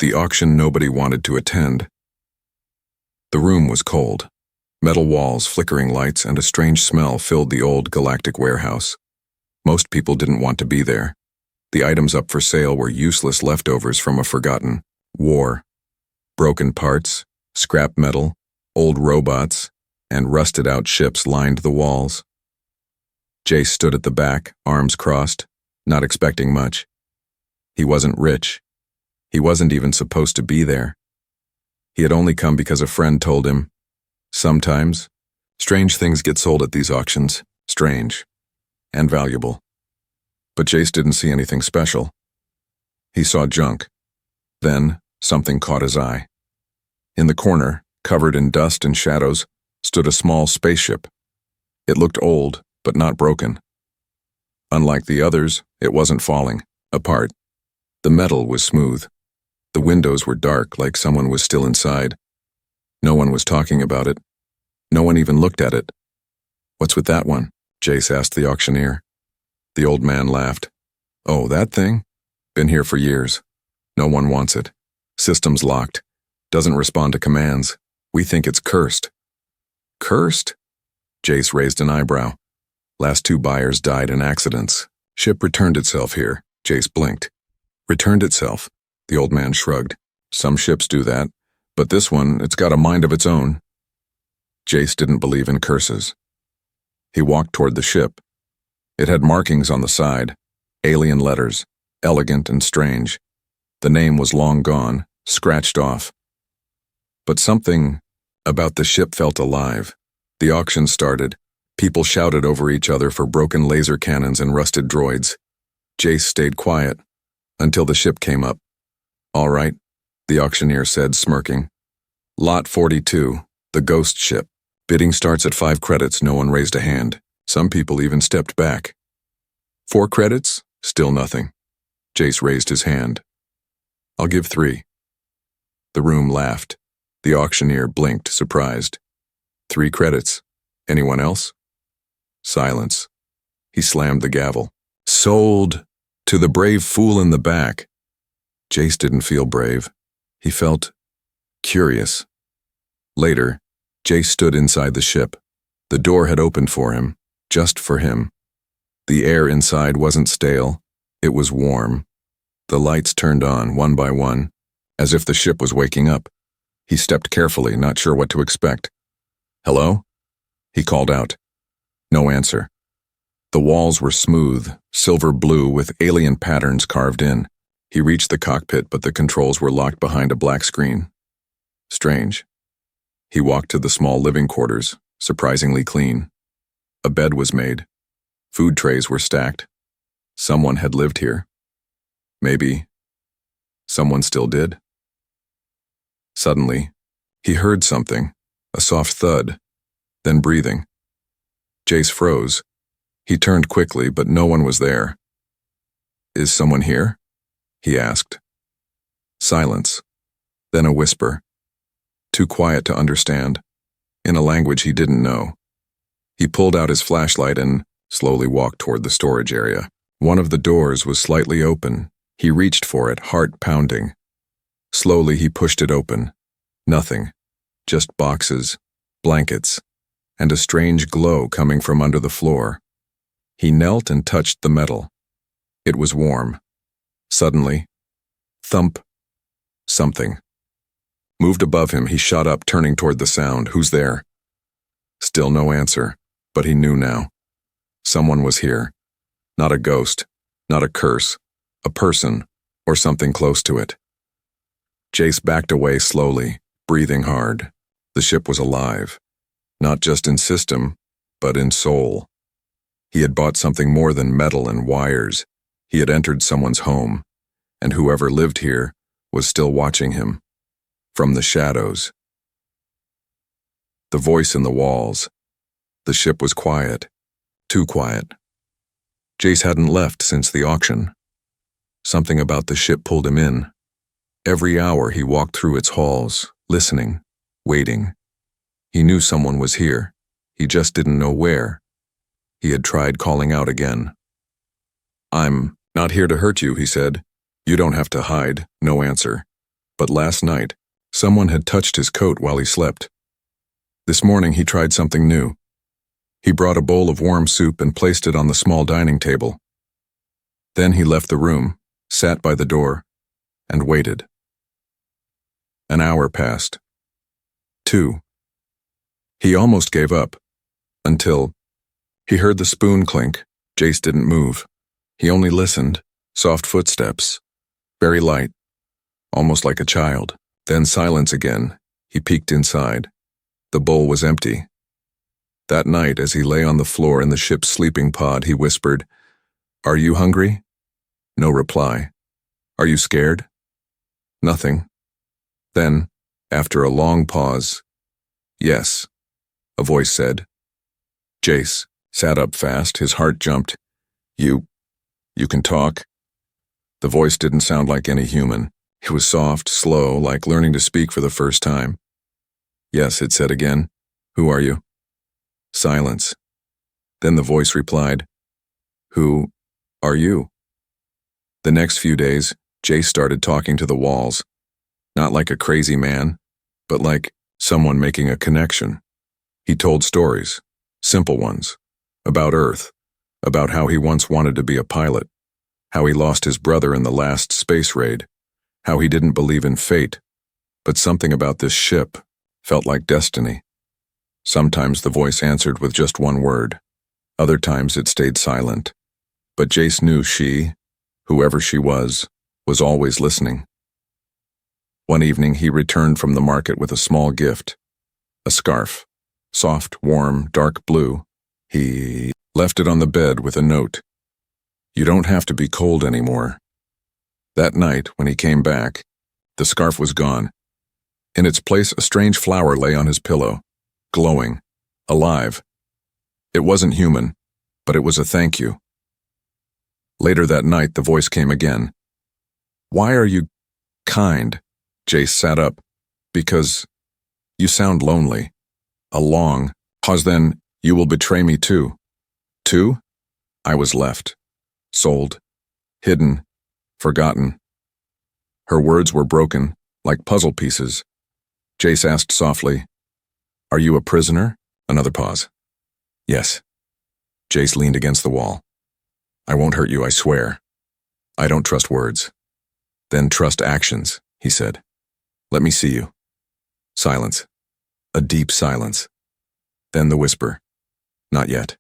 The auction nobody wanted to attend. The room was cold. Metal walls, flickering lights, and a strange smell filled the old galactic warehouse. Most people didn't want to be there. The items up for sale were useless leftovers from a forgotten war. Broken parts, scrap metal, old robots, and rusted-out ships lined the walls. Jace stood at the back, arms crossed, not expecting much. He wasn't rich. He wasn't even supposed to be there. He had only come because a friend told him. Sometimes, strange things get sold at these auctions, strange and valuable. But Jace didn't see anything special. He saw junk. Then, something caught his eye. In the corner, covered in dust and shadows, stood a small spaceship. It looked old, but not broken. Unlike the others, it wasn't falling apart. The metal was smooth. The windows were dark, like someone was still inside. No one was talking about it. No one even looked at it. "What's with that one?" Jace asked the auctioneer. The old man laughed. "Oh, that thing? Been here for years. No one wants it. System's locked. Doesn't respond to commands. We think it's cursed." "Cursed?" Jace raised an eyebrow. "Last 2 buyers died in accidents. Ship returned itself here." Jace blinked. "Returned itself?" The old man shrugged. "Some ships do that, but this one, it's got a mind of its own." Jace didn't believe in curses. He walked toward the ship. It had markings on the side, alien letters, elegant and strange. The name was long gone, scratched off. But something about the ship felt alive. The auction started. People shouted over each other for broken laser cannons and rusted droids. Jace stayed quiet until the ship came up. "All right," the auctioneer said, smirking. "Lot 42, the ghost ship. Bidding starts at 5 credits. No one raised a hand. Some people even stepped back. 4 credits? Still nothing." Jace raised his hand. "I'll give 3. The room laughed. The auctioneer blinked, surprised. 3 credits. Anyone else? Silence. He slammed the gavel. "Sold to the brave fool in the back." Jace didn't feel brave. He felt curious. Later, Jace stood inside the ship. The door had opened for him, just for him. The air inside wasn't stale. It was warm. The lights turned on, one by one, as if the ship was waking up. He stepped carefully, not sure what to expect. "Hello?" he called out. No answer. The walls were smooth, silver blue with alien patterns carved in. He reached the cockpit, but the controls were locked behind a black screen. Strange. He walked to the small living quarters, surprisingly clean. A bed was made. Food trays were stacked. Someone had lived here. Maybe someone still did. Suddenly, he heard something, a soft thud, then breathing. Jace froze. He turned quickly, but no one was there. "Is someone here?" he asked. Silence, then a whisper. Too quiet to understand, in a language he didn't know. He pulled out his flashlight and slowly walked toward the storage area. One of the doors was slightly open. He reached for it, heart pounding. Slowly he pushed it open. Nothing, just boxes, blankets, and a strange glow coming from under the floor. He knelt and touched the metal. It was warm. Suddenly, thump, something moved above him. He shot up, turning toward the sound. "Who's there?" Still no answer, but he knew now. Someone was here. Not a ghost, not a curse, a person, or something close to it. Jace backed away slowly, breathing hard. The ship was alive, not just in system, but in soul. He had bought something more than metal and wires. He had entered someone's home, and whoever lived here was still watching him. From the shadows. The voice in the walls. The ship was quiet. Too quiet. Jace hadn't left since the auction. Something about the ship pulled him in. Every hour he walked through its halls, listening, waiting. He knew someone was here. He just didn't know where. He had tried calling out again. "I'm not here to hurt you," he said. "You don't have to hide." No answer. But last night, someone had touched his coat while he slept. This morning he tried something new. He brought a bowl of warm soup and placed it on the small dining table. Then he left the room, sat by the door, and waited. An hour passed. 2. He almost gave up, until he heard the spoon clink. Jace didn't move. He only listened. Soft footsteps, very light, almost like a child. Then silence again. He peeked inside. The bowl was empty. That night, as he lay on the floor in the ship's sleeping pod, he whispered, "Are you hungry?" No reply. "Are you scared?" Nothing. Then, after a long pause, "Yes," a voice said. Jace sat up fast, his heart jumped. You can talk?" The voice didn't sound like any human. It was soft, slow, like learning to speak for the first time. "Yes," it said again. "Who are you?" Silence. Then the voice replied, "Who are you?" The next few days, Jace started talking to the walls. Not like a crazy man, but like someone making a connection. He told stories, simple ones, about Earth, about how he once wanted to be a pilot, how he lost his brother in the last space raid, how he didn't believe in fate, but something about this ship felt like destiny. Sometimes the voice answered with just one word. Other times it stayed silent. But Jace knew she, whoever she was always listening. One evening he returned from the market with a small gift, a scarf, soft, warm, dark blue. He left it on the bed with a note. "You don't have to be cold anymore." That night, when he came back, the scarf was gone. In its place, a strange flower lay on his pillow, glowing, alive. It wasn't human, but it was a thank you. Later that night, the voice came again. "Why are you kind?" Jace sat up. "Because you sound lonely." A long pause, then, "You will betray me too." "Too?" I was left, sold, hidden, forgotten. Her words were broken, like puzzle pieces. Jace asked softly, "Are you a prisoner?" Another pause. "Yes." Jace leaned against the wall. "I won't hurt you, I swear. I don't trust words." "Then trust actions," he said. "Let me see you." Silence. A deep silence. Then the whisper, "Not yet."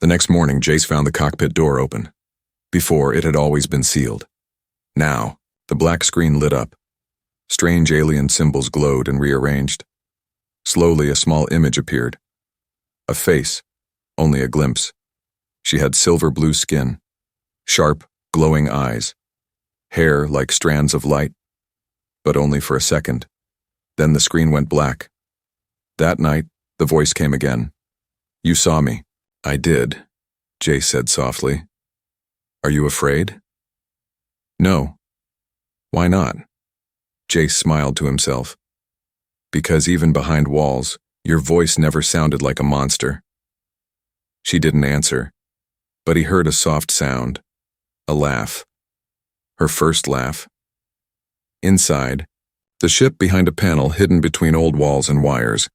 The next morning, Jace found the cockpit door open. Before, it had always been sealed. Now, the black screen lit up. Strange alien symbols glowed and rearranged. Slowly, a small image appeared. A face, only a glimpse. She had silver blue skin, sharp, glowing eyes, hair like strands of light, but only for a second. Then the screen went black. That night, the voice came again. "You saw me." "I did," Jace said softly. "Are you afraid?" "No." "Why not?" Jace smiled to himself. "Because even behind walls, your voice never sounded like a monster." She didn't answer, but he heard a soft sound, a laugh. Her first laugh. Inside, the ship behind a panel hidden between old walls and wires,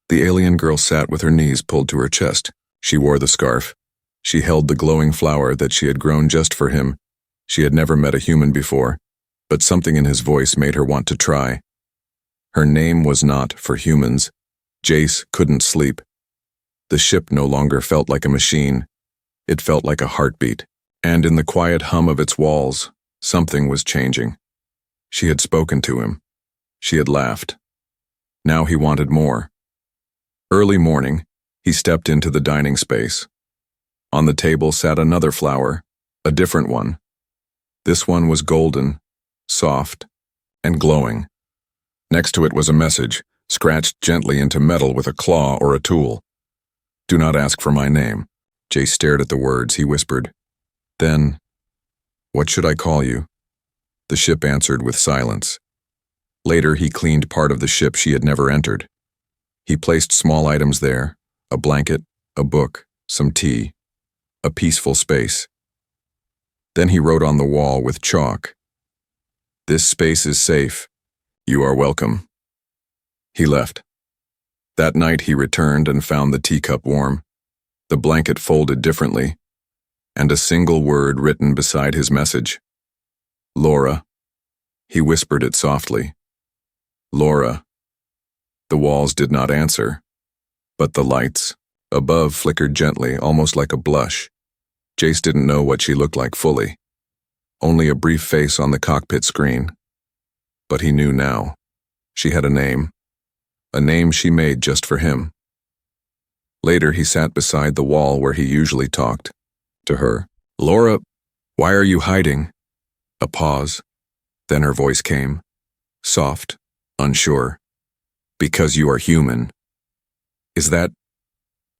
the alien girl sat with her knees pulled to her chest. She wore the scarf. She held the glowing flower that she had grown just for him. She had never met a human before, but something in his voice made her want to try. Her name was not for humans. Jace couldn't sleep. The ship no longer felt like a machine. It felt like a heartbeat, and in the quiet hum of its walls, something was changing. She had spoken to him. She had laughed. Now he wanted more. Early morning, he stepped into the dining space. On the table sat another flower, a different one. This one was golden, soft, and glowing. Next to it was a message, scratched gently into metal with a claw or a tool. "Do not ask for my name." Jace stared at the words. He whispered. Then, "What should I call you?" The ship answered with silence. Later, he cleaned part of the ship she had never entered. He placed small items there, a blanket, a book, some tea, a peaceful space. Then he wrote on the wall with chalk, This space is safe. You are welcome. He left. That night he returned and found the teacup warm, the blanket folded differently, and a single word written beside his message. Laura. He whispered it softly. Laura. The walls did not answer, but the lights above flickered gently, almost like a blush. Jace didn't know what she looked like fully, only a brief face on the cockpit screen. But he knew now. She had a name she made just for him. Later he sat beside the wall where he usually talked to her. Laura, why are you hiding? A pause. Then her voice came, soft, unsure. Because you are human. Is that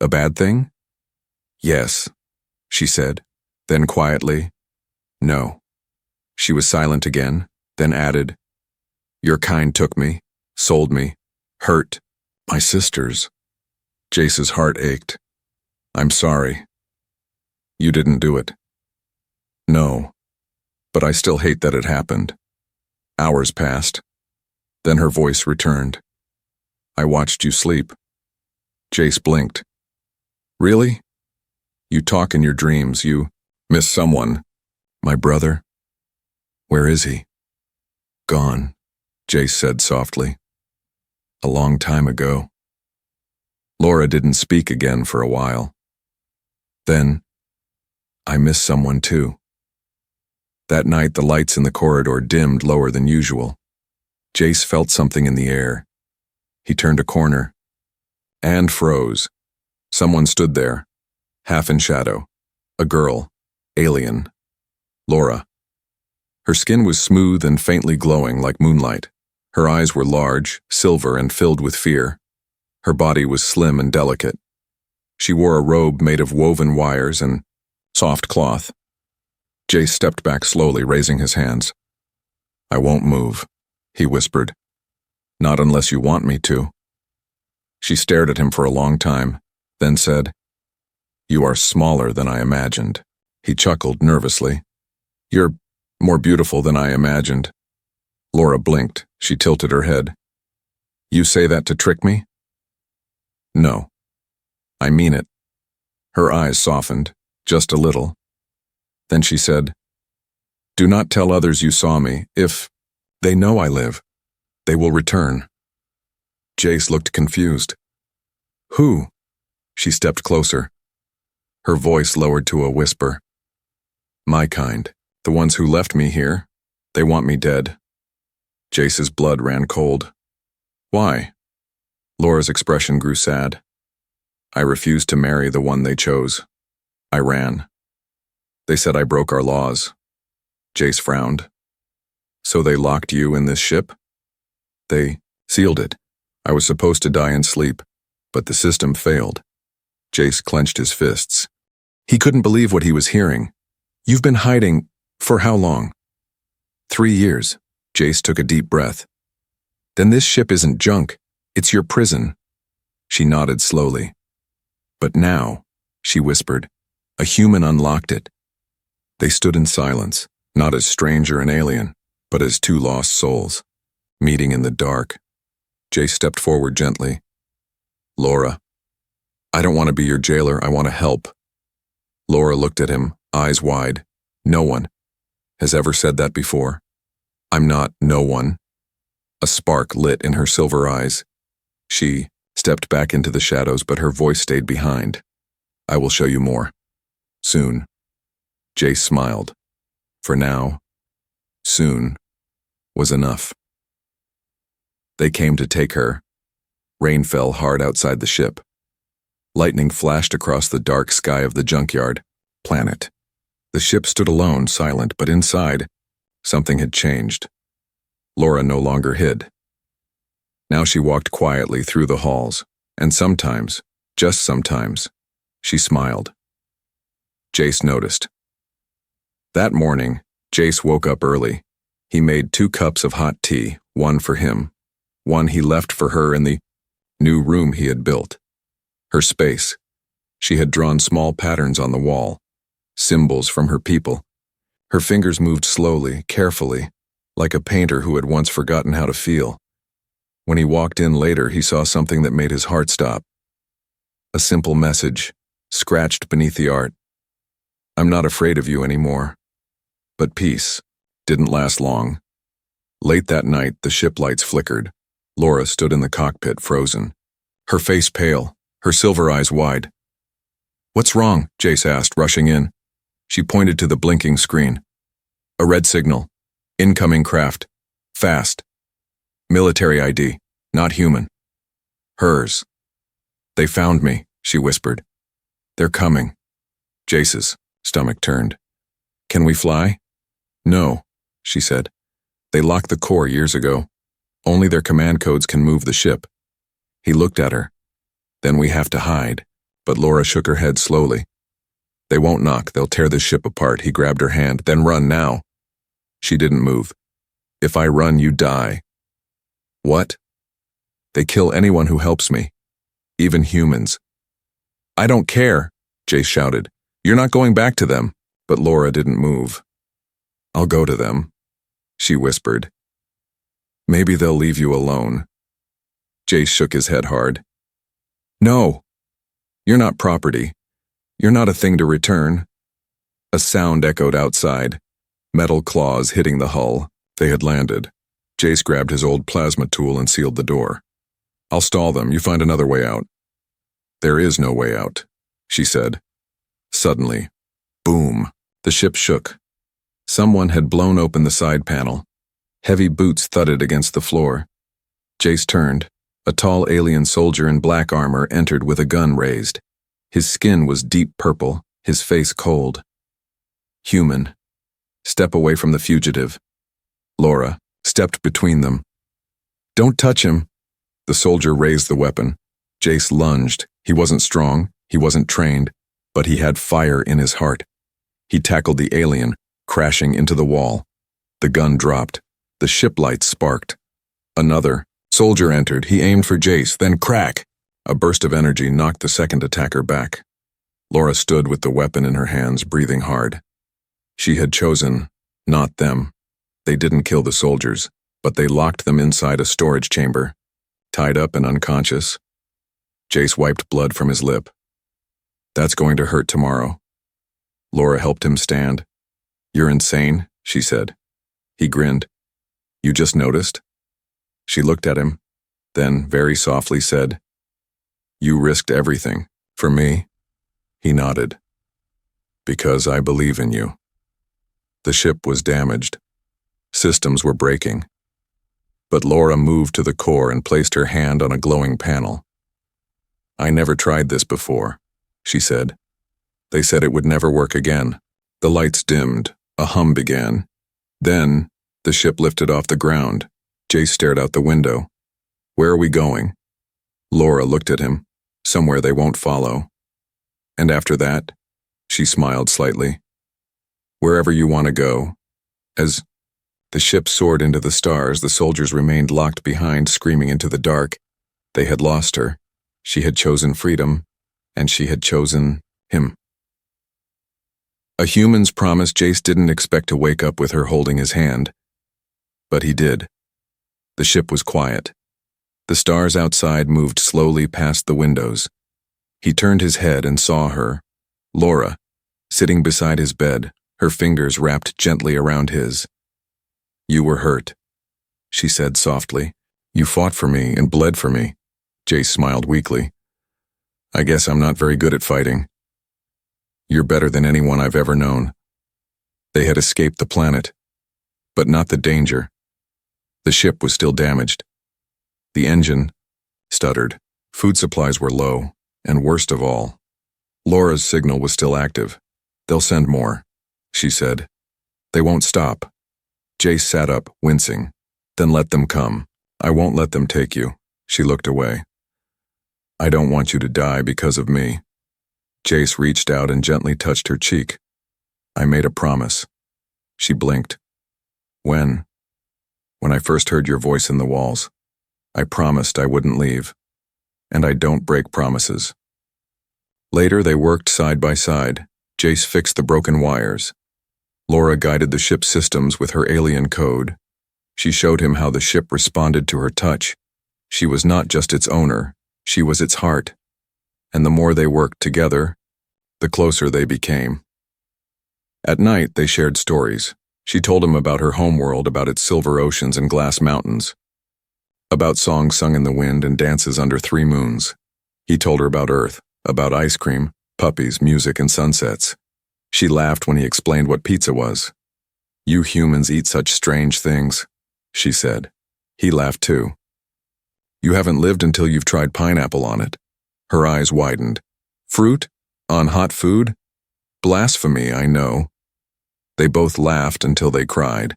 a bad thing? Yes, she said, then quietly, no. She was silent again, then added, your kind took me, sold me, hurt my sisters. Jace's heart ached. I'm sorry. You didn't do it. No, but I still hate that it happened. Hours passed. Then her voice returned. I watched you sleep. Jace blinked. Really? You talk in your dreams. You miss someone. My brother? Where is he? Gone, Jace said softly. A long time ago. Laura didn't speak again for a while. Then, I miss someone too. That night the lights in the corridor dimmed lower than usual. Jace felt something in the air. He turned a corner and froze. Someone stood there, half in shadow. A girl, alien. Laura. Her skin was smooth and faintly glowing like moonlight. Her eyes were large, silver, and filled with fear. Her body was slim and delicate. She wore a robe made of woven wires and soft cloth. Jace stepped back slowly, raising his hands. I won't move, he whispered. Not unless you want me to. She stared at him for a long time, then said, You are smaller than I imagined. He chuckled nervously. You're more beautiful than I imagined. Laura blinked. She tilted her head. You say that to trick me? No. I mean it. Her eyes softened, just a little. Then she said, Do not tell others you saw me. If they know I live, they will return. Jace looked confused. Who? She stepped closer. Her voice lowered to a whisper. My kind, the ones who left me here, they want me dead. Jace's blood ran cold. Why? Laura's expression grew sad. I refused to marry the one they chose. I ran. They said I broke our laws. Jace frowned. So they locked you in this ship? They sealed it. I was supposed to die in sleep, but the system failed. Jace clenched his fists. He couldn't believe what he was hearing. You've been hiding for how long? 3 years. Jace took a deep breath. Then this ship isn't junk. It's your prison. She nodded slowly. But now, she whispered, a human unlocked it. They stood in silence, not as stranger and alien, but as two lost souls, meeting in the dark. Jace stepped forward gently. Laura, I don't want to be your jailer, I want to help. Laura looked at him, eyes wide. No one has ever said that before. I'm not no one. A spark lit in her silver eyes. She stepped back into the shadows, but her voice stayed behind. I will show you more. Soon. Jace smiled. For now, soon was enough. They came to take her. Rain fell hard outside the ship. Lightning flashed across the dark sky of the junkyard planet. The ship stood alone, silent, but inside, something had changed. Laura no longer hid. Now she walked quietly through the halls, and sometimes, just sometimes, she smiled. Jace noticed. That morning, Jace woke up early. He made 2 cups of hot tea, one for him, one he left for her in the new room he had built. Her space. She had drawn small patterns on the wall, symbols from her people. Her fingers moved slowly, carefully, like a painter who had once forgotten how to feel. When he walked in later, he saw something that made his heart stop. A simple message, scratched beneath the art. I'm not afraid of you anymore. But peace didn't last long. Late that night, the ship lights flickered. Laura stood in the cockpit, frozen. Her face pale, her silver eyes wide. What's wrong? Jace asked, rushing in. She pointed to the blinking screen. A red signal. Incoming craft. Fast. Military ID. Not human. Hers. They found me, she whispered. They're coming. Jace's stomach turned. Can we fly? No, she said. They locked the core years ago. Only their command codes can move the ship. He looked at her. Then we have to hide. But Laura shook her head slowly. They won't knock, they'll tear this ship apart. He grabbed her hand. Then run now. She didn't move. If I run, you die. What? They kill anyone who helps me. Even humans. I don't care, Jace shouted. You're not going back to them. But Laura didn't move. I'll go to them, she whispered. Maybe they'll leave you alone. Jace shook his head hard. No. You're not property. You're not a thing to return. A sound echoed outside. Metal claws hitting the hull. They had landed. Jace grabbed his old plasma tool and sealed the door. I'll stall them. You find another way out. There is no way out, she said. Suddenly, boom, the ship shook. Someone had blown open the side panel. Heavy boots thudded against the floor. Jace turned. A tall alien soldier in black armor entered with a gun raised. His skin was deep purple, his face cold. Human. Step away from the fugitive. Laura stepped between them. Don't touch him. The soldier raised the weapon. Jace lunged. He wasn't strong, he wasn't trained, but he had fire in his heart. He tackled the alien, crashing into the wall. The gun dropped. The ship lights sparked. Another soldier entered. He aimed for Jace, then crack! A burst of energy knocked the second attacker back. Laura stood with the weapon in her hands, breathing hard. She had chosen not them. They didn't kill the soldiers, but they locked them inside a storage chamber, tied up and unconscious. Jace wiped blood from his lip. That's going to hurt tomorrow. Laura helped him stand. You're insane, she said. He grinned. You just noticed? She looked at him, then very softly said, You risked everything. For me? He nodded. Because I believe in you. The ship was damaged. Systems were breaking. But Laura moved to the core and placed her hand on a glowing panel. I never tried this before, she said. They said it would never work again. The lights dimmed. A hum began. Then, the ship lifted off the ground. Jace stared out the window. Where are we going? Laura looked at him. Somewhere they won't follow. And after that, she smiled slightly. Wherever you want to go. As the ship soared into the stars, the soldiers remained locked behind, screaming into the dark. They had lost her. She had chosen freedom, and she had chosen him. A human's promise. Jace didn't expect to wake up with her holding his hand. But he did. The ship was quiet. The stars outside moved slowly past the windows. He turned his head and saw her, Laura, sitting beside his bed, her fingers wrapped gently around his. You were hurt, she said softly. You fought for me and bled for me. Jace smiled weakly. I guess I'm not very good at fighting. You're better than anyone I've ever known. They had escaped the planet, but not the danger. The ship was still damaged. The engine stuttered. Food supplies were low, and worst of all, Laura's signal was still active. They'll send more, she said. They won't stop. Jace sat up, wincing. Then let them come. I won't let them take you. She looked away. I don't want you to die because of me. Jace reached out and gently touched her cheek. I made a promise. She blinked. When? When I first heard your voice in the walls. I promised I wouldn't leave. And I don't break promises. Later they worked side by side. Jace fixed the broken wires. Laura guided the ship's systems with her alien code. She showed him how the ship responded to her touch. She was not just its owner, she was its heart. And the more they worked together, the closer they became. At night, they shared stories. She told him about her homeworld, about its silver oceans and glass mountains, about songs sung in the wind and dances under 3 moons. He told her about Earth, about ice cream, puppies, music, and sunsets. She laughed when he explained what pizza was. "You humans eat such strange things," she said. He laughed too. "You haven't lived until you've tried pineapple on it." Her eyes widened. "Fruit? On hot food? Blasphemy, I know." They both laughed until they cried.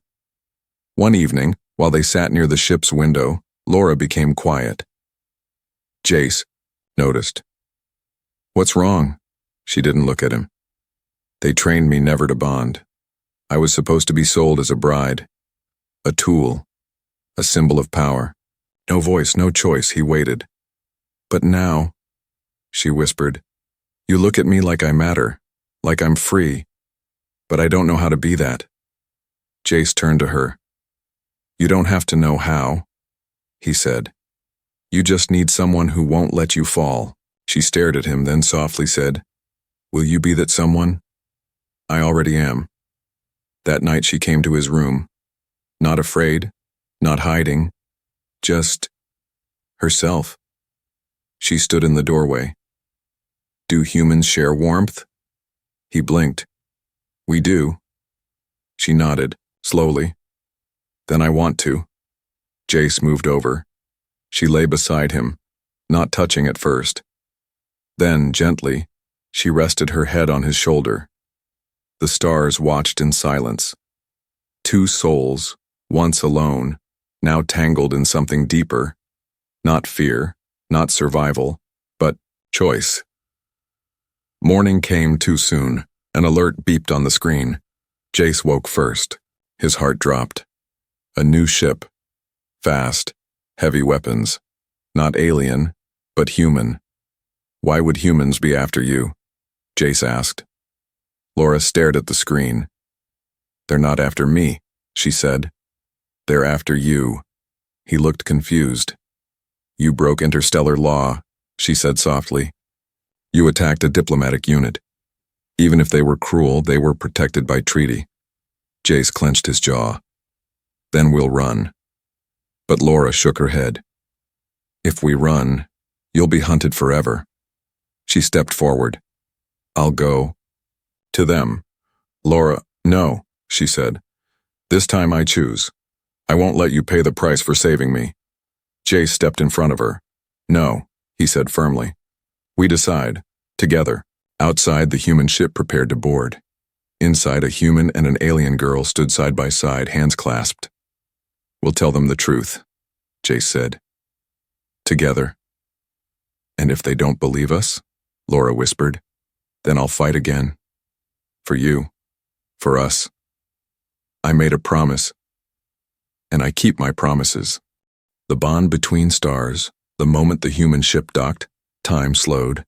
One evening, while they sat near the ship's window, Laura became quiet. Jace noticed. "What's wrong?" She didn't look at him. "They trained me never to bond. I was supposed to be sold as a bride. A tool. A symbol of power. No voice, no choice." He waited. "But now," she whispered, "you look at me like I matter, like I'm free. But I don't know how to be that." Jace turned to her. "You don't have to know how," he said. "You just need someone who won't let you fall." She stared at him, then softly said, "Will you be that someone?" "I already am." That night she came to his room. Not afraid, not hiding, just herself. She stood in the doorway. "Do humans share warmth?" He blinked. "We do." She nodded, slowly. "Then I want to." Jace moved over. She lay beside him, not touching at first. Then, gently, she rested her head on his shoulder. The stars watched in silence. 2 souls, once alone, now tangled in something deeper. Not fear, not survival, but choice. Morning came too soon. An alert beeped on the screen. Jace woke first. His heart dropped. A new ship. Fast. Heavy weapons. Not alien, but human. "Why would humans be after you?" Jace asked. Laura stared at the screen. "They're not after me," she said. "They're after you." He looked confused. "You broke interstellar law," she said softly. "You attacked a diplomatic unit. Even if they were cruel, they were protected by treaty." Jace clenched his jaw. "Then we'll run." But Laura shook her head. "If we run, you'll be hunted forever." She stepped forward. "I'll go." To them. Laura, "No," she said. "This time I choose. I won't let you pay the price for saving me." Jace stepped in front of her. "No," he said firmly. "We decide. Together." Outside, the human ship prepared to board. Inside, a human and an alien girl stood side by side, hands clasped. "We'll tell them the truth," Jace said. "Together." "And if they don't believe us," Laura whispered, "then I'll fight again. For you. For us. I made a promise. And I keep my promises." The bond between stars, the moment the human ship docked, time slowed.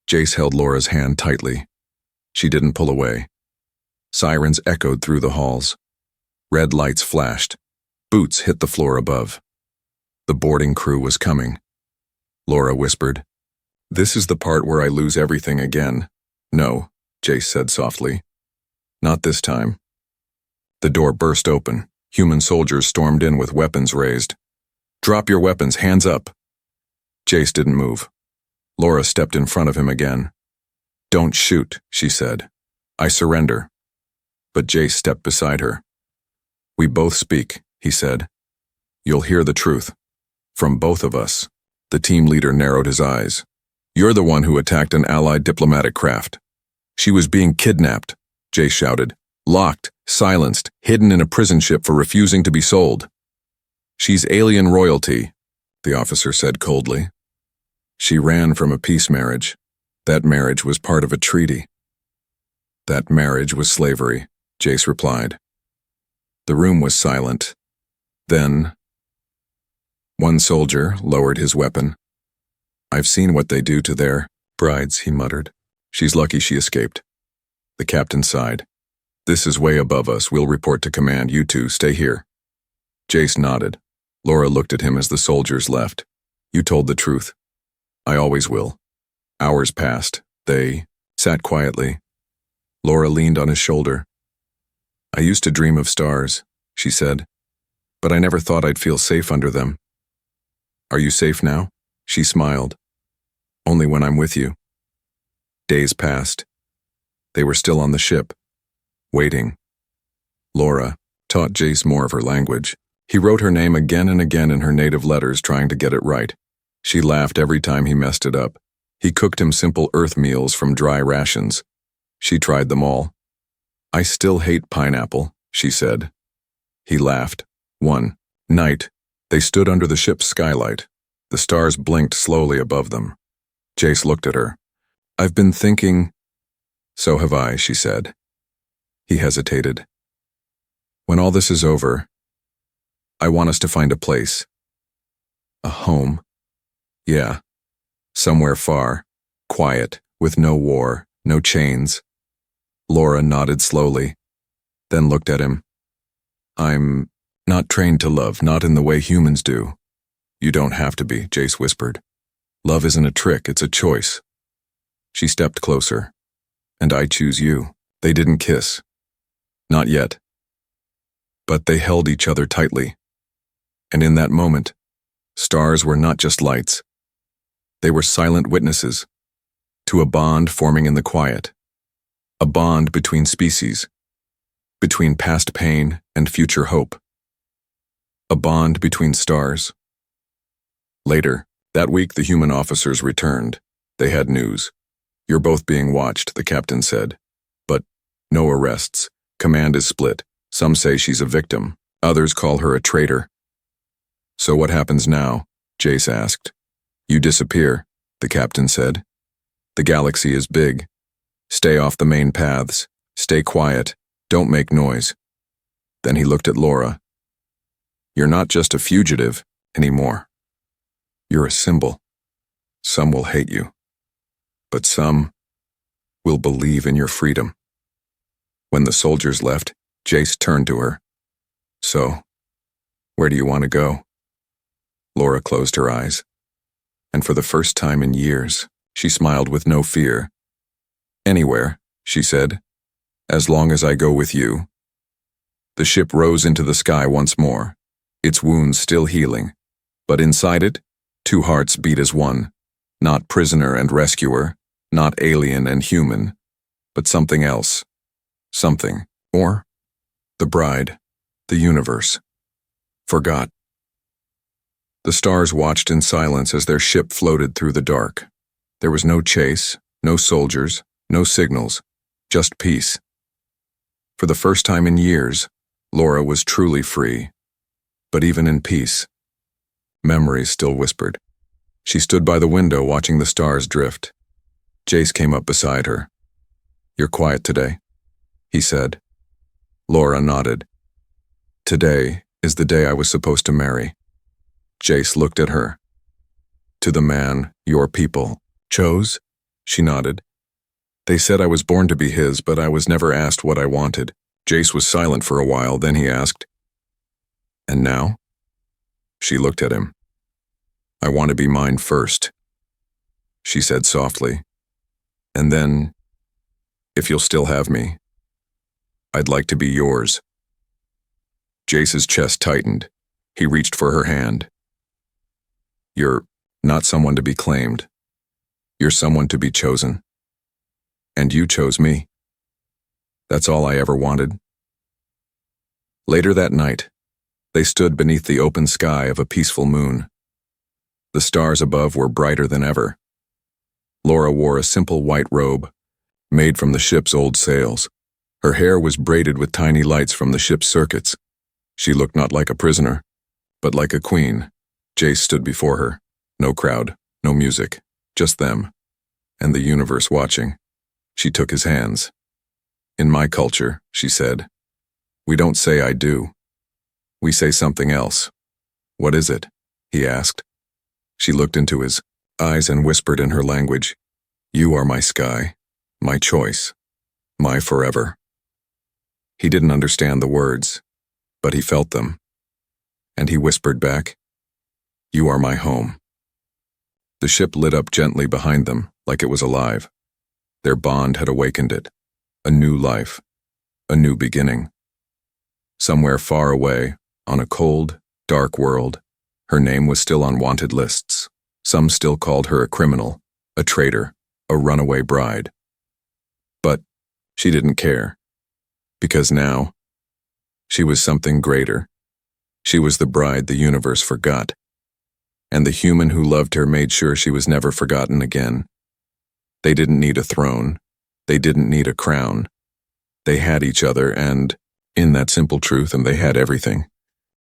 Jace held Laura's hand tightly. She didn't pull away. Sirens echoed through the halls. Red lights flashed. Boots hit the floor above. The boarding crew was coming. Laura whispered, "This is the part where I lose everything again." "No," Jace said softly. "Not this time." The door burst open. Human soldiers stormed in with weapons raised. "Drop your weapons, hands up." Jace didn't move. Laura stepped in front of him again. "Don't shoot," she said. "I surrender." But Jace stepped beside her. "We both speak," he said. "You'll hear the truth. From both of us." The team leader narrowed his eyes. "You're the one who attacked an allied diplomatic craft." "She was being kidnapped," Jace shouted. "Locked, silenced, hidden in a prison ship for refusing to be sold." "She's alien royalty," the officer said coldly. "She ran from a peace marriage. That marriage was part of a treaty." "That marriage was slavery," Jace replied. The room was silent. Then, one soldier lowered his weapon. "I've seen what they do to their brides," he muttered. "She's lucky she escaped." The captain sighed. "This is way above us. We'll report to command. You two, stay here." Jace nodded. Laura looked at him as the soldiers left. You told the truth. I always will. Hours passed. They sat quietly. Laura leaned on his shoulder. I used to dream of stars, she said, but I never thought I'd feel safe under them. Are you safe now? She smiled. Only when I'm with you. Days passed. They were still on the ship, waiting. Laura taught Jace more of her language. He wrote her name again and again in her native letters, trying to get it right. She laughed every time he messed it up. He cooked him simple earth meals from dry rations. She tried them all. I still hate pineapple, she said. He laughed. One night, they stood under the ship's skylight. The stars blinked slowly above them. Jace looked at her. I've been thinking. So have I, she said. He hesitated. When all this is over, I want us to find a place. A home. Yeah. Somewhere far, quiet, with no war, no chains. Laura nodded slowly, then looked at him. I'm not trained to love, not in the way humans do. You don't have to be, Jace whispered. Love isn't a trick, it's a choice. She stepped closer. And I choose you. They didn't kiss. Not yet. But they held each other tightly. And in that moment, stars were not just lights. They were silent witnesses to a bond forming in the quiet. A bond between species, between past pain and future hope. A bond between stars. Later, that week the human officers returned. They had news. You're both being watched, the captain said. But no arrests. Command is split. Some say she's a victim. Others call her a traitor. So what happens now? Jace asked. You disappear, the captain said. The galaxy is big. Stay off the main paths. Stay quiet. Don't make noise. Then he looked at Laura. You're not just a fugitive anymore. You're a symbol. Some will hate you, but some will believe in your freedom. When the soldiers left, Jace turned to her. So, where do you want to go? Laura closed her eyes, and for the first time in years, she smiled with no fear. Anywhere, she said, as long as I go with you. The ship rose into the sky once more, its wounds still healing, but inside it, two hearts beat as one, not prisoner and rescuer, not alien and human, but something else. Something, or the bride, the universe, forgot. The stars watched in silence as their ship floated through the dark. There was no chase, no soldiers, no signals, just peace. For the first time in years, Laura was truly free. But even in peace, memories still whispered. She stood by the window watching the stars drift. Jace came up beside her. You're quiet today, he said. Laura nodded. Today is the day I was supposed to marry. Jace looked at her. To the man your people chose? She nodded. They said I was born to be his, but I was never asked what I wanted. Jace was silent for a while, then he asked, And now? She looked at him. I want to be mine first, she said softly. And then, if you'll still have me, I'd like to be yours. Jace's chest tightened. He reached for her hand. You're not someone to be claimed. You're someone to be chosen. And you chose me. That's all I ever wanted. Later that night, they stood beneath the open sky of a peaceful moon. The stars above were brighter than ever. Laura wore a simple white robe, made from the ship's old sails. Her hair was braided with tiny lights from the ship's circuits. She looked not like a prisoner, but like a queen. Jace stood before her. No crowd, no music, just them, and the universe watching. She took his hands. In my culture, she said, we don't say I do. We say something else. What is it? He asked. She looked into his eyes and whispered in her language, You are my sky, my choice, my forever. He didn't understand the words, but he felt them. And he whispered back, "You are my home." The ship lit up gently behind them, like it was alive. Their bond had awakened it. A new life. A new beginning. Somewhere far away, on a cold, dark world, her name was still on wanted lists. Some still called her a criminal, a traitor, a runaway bride. But she didn't care. Because now, she was something greater. She was the bride the universe forgot. And the human who loved her made sure she was never forgotten again. They didn't need a throne. They didn't need a crown. They had each other, and in that simple truth, and they had everything.